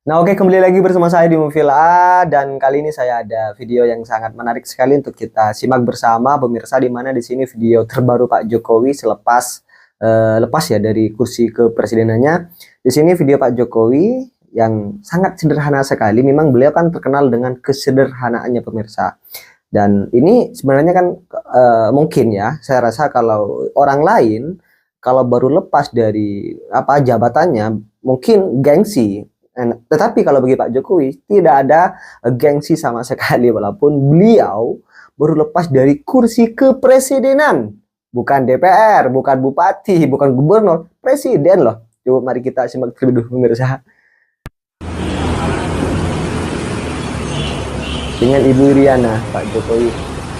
Nah, oke, kembali lagi bersama saya di Movila dan kali ini saya ada video yang sangat menarik sekali untuk kita simak bersama pemirsa, di mana di sini video terbaru Pak Jokowi selepas lepas ya dari kursi kepresidenannya. Di sini video Pak Jokowi yang sangat sederhana sekali. Memang beliau kan terkenal dengan kesederhanaannya pemirsa. Dan ini sebenarnya kan mungkin ya, saya rasa kalau orang lain kalau baru lepas dari apa jabatannya mungkin gengsi. Tetapi kalau bagi Pak Jokowi tidak ada gengsi sama sekali walaupun beliau baru lepas dari kursi kepresidenan, bukan DPR, bukan bupati, bukan gubernur, presiden loh. Coba mari kita simak terlebih dahulu pemirsa. Dengan Ibu Iriana, Pak Jokowi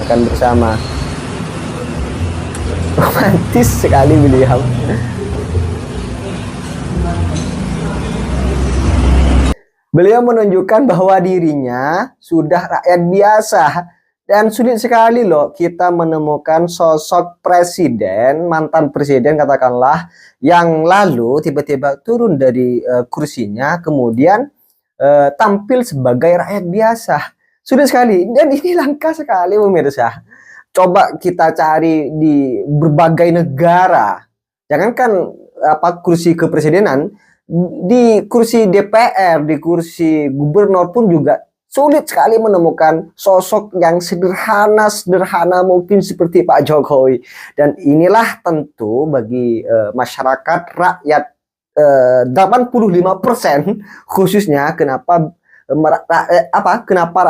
akan bersama. Romantis sekali beliau. Beliau menunjukkan bahwa dirinya sudah rakyat biasa dan sulit sekali loh kita menemukan sosok presiden, mantan presiden katakanlah, yang lalu tiba-tiba turun dari kursinya kemudian tampil sebagai rakyat biasa. Sulit sekali dan ini langka sekali pemirsa. Coba kita cari di berbagai negara. Jangankan apa kursi kepresidenan, di kursi DPR, di kursi gubernur pun juga sulit sekali menemukan sosok yang sederhana mungkin seperti Pak Jokowi. Dan inilah tentu bagi masyarakat rakyat 85% khususnya kenapa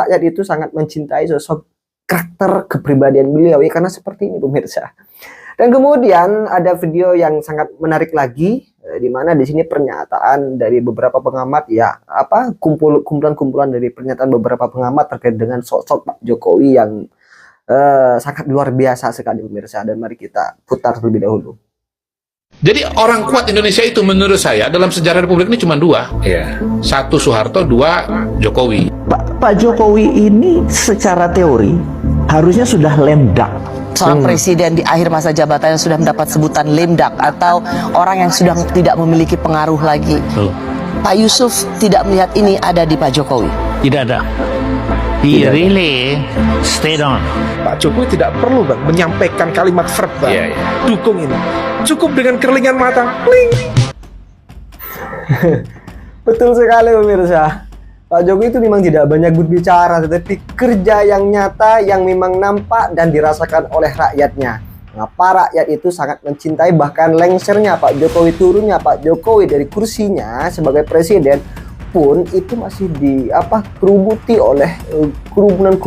rakyat itu sangat mencintai sosok karakter kepribadian beliau ya, karena seperti ini pemirsa. Dan kemudian ada video yang sangat menarik lagi, di mana di sini pernyataan dari beberapa pengamat ya, kumpulan-kumpulan dari pernyataan beberapa pengamat terkait dengan sosok Pak Jokowi yang sangat luar biasa sekali pemirsa, dan mari kita putar terlebih dahulu. Jadi orang kuat Indonesia itu menurut saya dalam sejarah Republik ini cuma dua, satu Soeharto, dua Jokowi. Pak Jokowi ini secara teori harusnya sudah lame duck. Seorang presiden di akhir masa jabatannya sudah mendapat sebutan lame duck atau orang yang sudah tidak memiliki pengaruh lagi. Pak Yusuf tidak melihat ini ada di Pak Jokowi. Tidak ada. He really stayed on. Pak Jokowi tidak perlu bang menyampaikan kalimat verbal dukung ini, cukup dengan kerlingan mata, kling. Betul sekali pemirsa. Pak Jokowi itu memang tidak banyak berbicara, tetapi kerja yang nyata yang memang nampak dan dirasakan oleh rakyatnya. Mengapa rakyat itu sangat mencintai, bahkan lengsernya Pak Jokowi, turunnya Pak Jokowi dari kursinya sebagai presiden pun itu masih kerubuti oleh kerumunan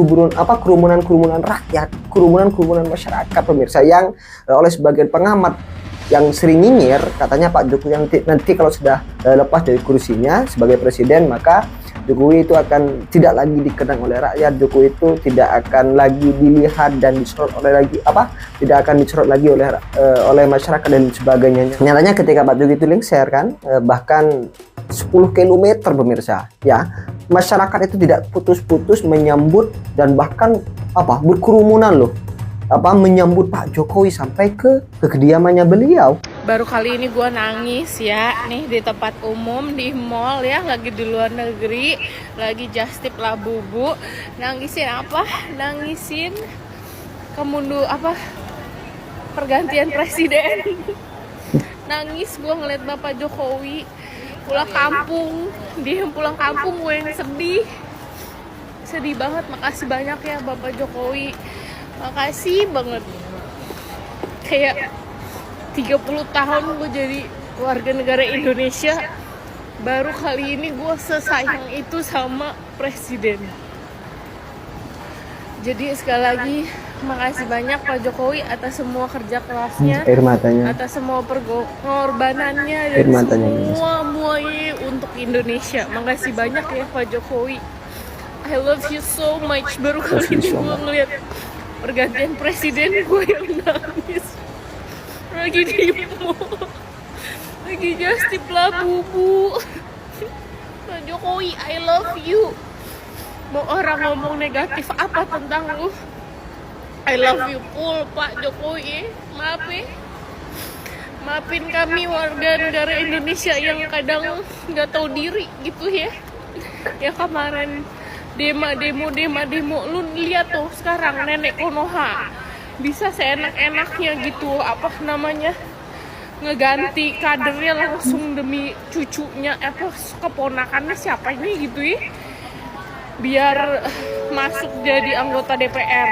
rakyat, kerumunan masyarakat pemirsa, yang oleh sebagian pengamat yang sering nyinyir katanya Pak Jokowi nanti kalau sudah lepas dari kursinya sebagai presiden, maka Jokowi itu akan tidak lagi dikenang oleh rakyat, Jokowi itu tidak akan lagi dilihat dan disorot tidak akan disorot lagi oleh masyarakat dan sebagainya. Nyatanya ketika Pak Jokowi itu lengser kan, bahkan 10 km pemirsa ya, masyarakat itu tidak putus-putus menyambut dan bahkan berkerumunan loh menyambut Pak Jokowi sampai ke kediamannya beliau. Baru kali ini gue nangis ya, nih di tempat umum, di mall ya, lagi di luar negeri, lagi just tip Labubu. Nangisin apa? Nangisin pergantian presiden. Nangis gue ngeliat Bapak Jokowi pulang kampung, pulang kampung gue yang sedih banget. Makasih banyak ya Bapak Jokowi, makasih banget. Kayak 30 tahun gue jadi warga negara Indonesia, baru kali ini gue sesayang itu sama presiden. Jadi sekali lagi makasih banyak Pak Jokowi atas semua kerja kerasnya, Air matanya. atas semua pengorbanannya dan semuanya untuk Indonesia. Makasih banyak ya Pak Jokowi. I love you so much. Baru kali ini gue ngeliat pergantian presiden, gue yang nangis. Lagi di mall, lagi just tip Labubu. Pak Jokowi, I love you. Mau orang ngomong negatif apa tentang lu, I love you full Pak Jokowi. Maafin kami warga negara Indonesia yang kadang nggak tahu diri gitu ya. Ya kemarin demo, lu lihat tuh sekarang nenek Konoha bisa seenak-enaknya gitu, apa namanya, ngeganti kadernya langsung demi cucunya, apa keponakannya siapa ini gitu ya, biar masuk jadi anggota DPR.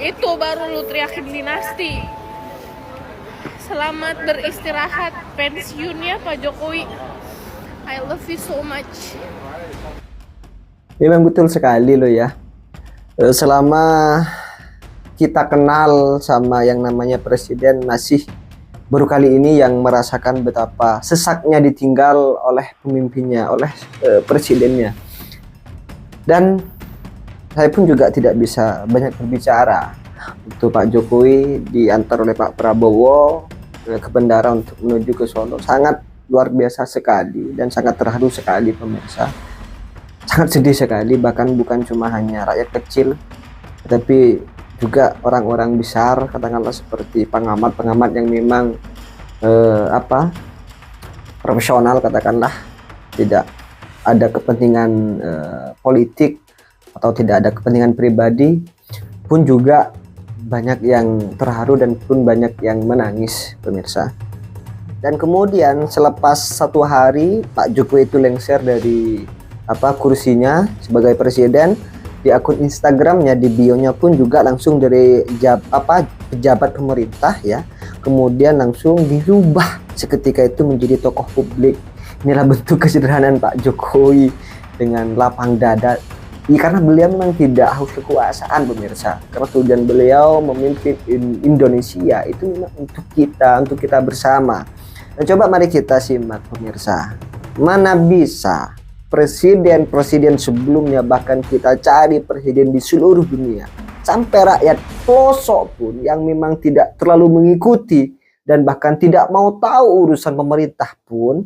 Itu baru lu teriakin dinasti. Selamat beristirahat pensiun ya Pak Jokowi. I love you so much. Memang betul sekali loh ya. Selama kita kenal sama yang namanya presiden, masih baru kali ini yang merasakan betapa sesaknya ditinggal oleh pemimpinnya, oleh presidennya. Dan saya pun juga tidak bisa banyak berbicara. Untuk Pak Jokowi diantar oleh Pak Prabowo ke bandara untuk menuju ke Solo, sangat luar biasa sekali dan sangat terharu sekali pemirsa. Sangat sedih sekali, bahkan bukan cuma hanya rakyat kecil, tetapi juga orang-orang besar, katakanlah seperti pengamat-pengamat yang memang profesional, katakanlah tidak ada kepentingan politik atau tidak ada kepentingan pribadi, pun juga banyak yang terharu dan pun banyak yang menangis pemirsa. Dan kemudian selepas 1 hari Pak Jokowi itu lengser dari kursinya sebagai presiden, di akun Instagramnya, di bionya pun juga langsung dari pejabat pemerintah ya, kemudian langsung dirubah seketika itu menjadi tokoh publik. Inilah bentuk kesederhanaan Pak Jokowi dengan lapang dada. Ya, karena beliau memang tidak haus kekuasaan pemirsa, karena tujuan beliau memimpin Indonesia itu memang untuk kita bersama. Nah, coba mari kita simak pemirsa. Mana bisa presiden sebelumnya, bahkan kita cari presiden di seluruh dunia, sampai rakyat pelosok pun yang memang tidak terlalu mengikuti dan bahkan tidak mau tahu urusan pemerintah pun,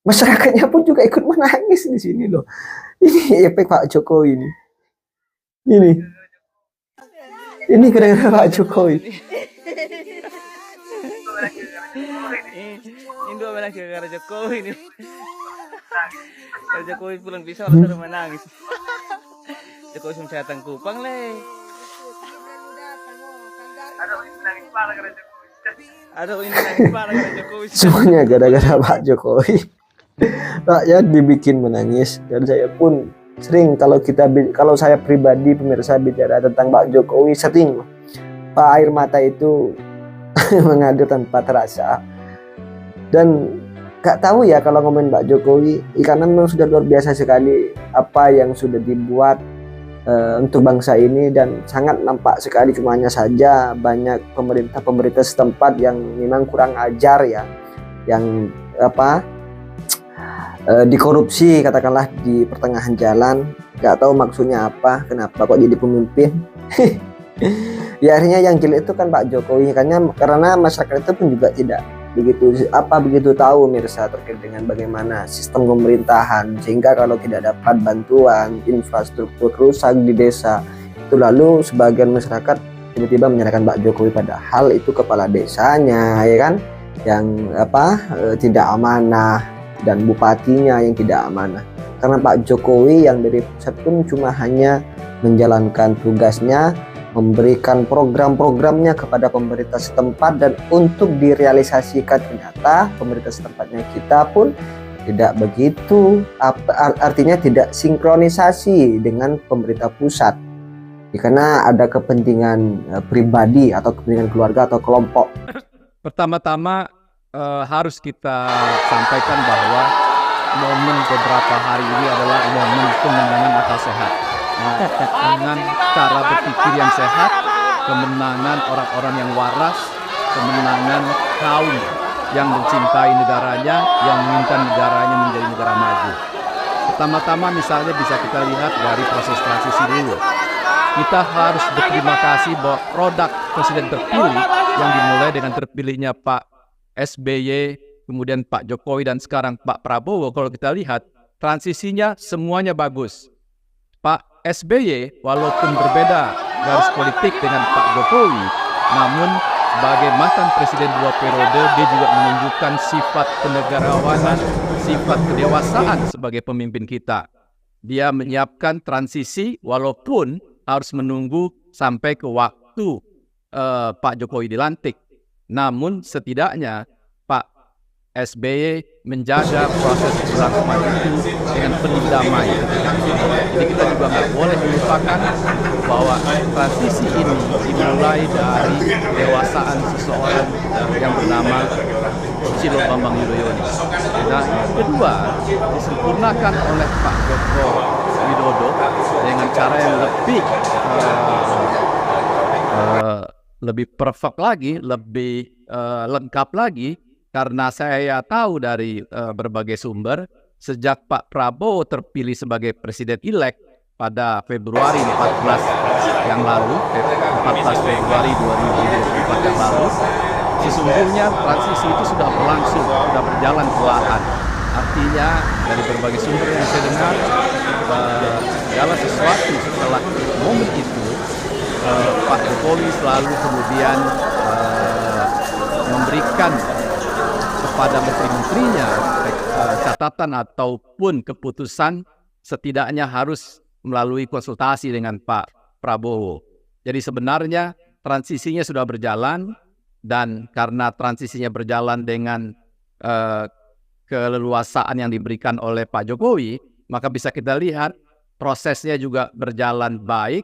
masyarakatnya pun juga ikut menangis di sini loh. Ini efek Pak Jokowi ini. Ini gara-gara Pak Jokowi. Indo malah gara-gara Jokowi nih. Kalau Jokowi pulang bisa orang sudah menangis. Jokowi sudah datang Kupang le. Aduh ini nangis parah gara Jokowi. Semuanya gara-gara Pak Jokowi. Rakyat dibikin menangis, dan saya pun sering kalau saya pribadi pemirsa bicara tentang Pak Jokowi, sering Pak air mata itu mengalir tanpa terasa. Dan gak tahu ya kalau ngomongin Pak Jokowi, karena memang sudah luar biasa sekali apa yang sudah dibuat untuk bangsa ini, dan sangat nampak sekali, cuma hanya saja banyak pemerintah setempat yang memang kurang ajar ya, yang dikorupsi katakanlah di pertengahan jalan. Gak tahu maksudnya apa, kenapa kok jadi pemimpin. Ya akhirnya yang jelek itu kan Pak Jokowi, karena masyarakat itu pun juga tidak begitu tahu mirsa terkait dengan bagaimana sistem pemerintahan, sehingga kalau tidak dapat bantuan, infrastruktur rusak di desa itu, lalu sebagian masyarakat tiba-tiba menyerahkan Pak Jokowi, padahal itu kepala desanya ya kan yang tidak amanah, dan bupatinya yang tidak amanah. Karena Pak Jokowi yang dari pusat pun cuma hanya menjalankan tugasnya, memberikan program-programnya kepada pemerintah setempat, dan untuk direalisasikan ternyata pemerintah setempatnya kita pun tidak begitu, artinya tidak sinkronisasi dengan pemerintah pusat. Ya, karena ada kepentingan pribadi atau kepentingan keluarga atau kelompok. Pertama-tama harus kita sampaikan bahwa momen beberapa hari ini adalah momen kemenangan akal sehat. Dengan cara berpikir yang sehat, kemenangan orang-orang yang waras, kemenangan kaum yang mencintai negaranya, yang menginginkan negaranya menjadi negara maju. Pertama-tama misalnya bisa kita lihat dari proses transisi dulu. Kita harus berterima kasih bahwa produk presiden terpilih yang dimulai dengan terpilihnya Pak SBY, kemudian Pak Jokowi, dan sekarang Pak Prabowo, kalau kita lihat transisinya semuanya bagus. Pak SBY walaupun berbeda garis politik dengan Pak Jokowi, namun sebagai mantan presiden 2 periode, dia juga menunjukkan sifat kenegarawanan, sifat kedewasaan sebagai pemimpin kita. Dia menyiapkan transisi walaupun harus menunggu sampai ke waktu Pak Jokowi dilantik. Namun setidaknya Pak SBY menjaga proses keberlangsungan itu dengan penuh damai. Jadi kita juga nggak boleh melupakan bahwa transisi ini dimulai dari kedewasaan seseorang yang bernama Susilo Bambang Yudhoyono. Nah, yang kedua disempurnakan oleh Pak Joko Widodo dengan cara yang lebih perfect lagi, lebih lengkap lagi, karena saya tahu dari berbagai sumber sejak Pak Prabowo terpilih sebagai presiden-elek pada Februari 14 yang lalu, 14 Februari 2024 yang lalu, sesungguhnya transisi itu sudah berlangsung, sudah berjalan perlahan. Artinya dari berbagai sumber yang saya dengar, segala sesuatu setelah momen itu, Pak Jokowi selalu kemudian memberikan kepada menteri-menterinya catatan ataupun keputusan setidaknya harus melalui konsultasi dengan Pak Prabowo. Jadi sebenarnya transisinya sudah berjalan, dan karena transisinya berjalan dengan keleluasaan yang diberikan oleh Pak Jokowi, maka bisa kita lihat prosesnya juga berjalan baik.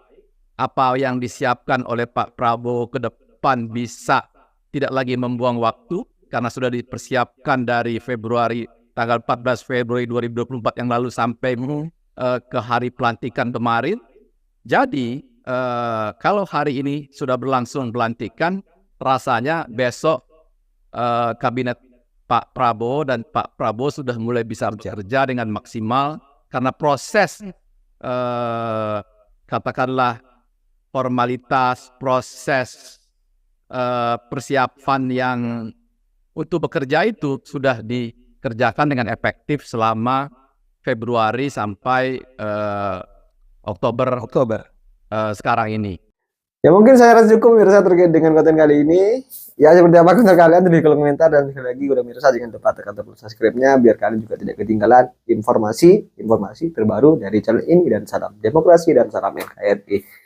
Apa yang disiapkan oleh Pak Prabowo ke depan bisa tidak lagi membuang waktu, karena sudah dipersiapkan dari tanggal 14 Februari 2024 yang lalu sampai ke hari pelantikan kemarin. Jadi kalau hari ini sudah berlangsung pelantikan, rasanya besok kabinet Pak Prabowo dan Pak Prabowo sudah mulai bisa bekerja dengan maksimal, karena proses katakanlah formalitas, proses persiapan yang untuk bekerja itu sudah dikerjakan dengan efektif selama Februari sampai Oktober sekarang ini. Ya mungkin saya rasa cukup pemirsa terkait dengan konten kali ini. Ya seperti apa komentar kalian tuh di kolom komentar, dan sekali lagi udah pemirsa jangan lupa tekan tombol subscribe-nya biar kalian juga tidak ketinggalan informasi terbaru dari channel ini, dan salam demokrasi dan salam NKRI.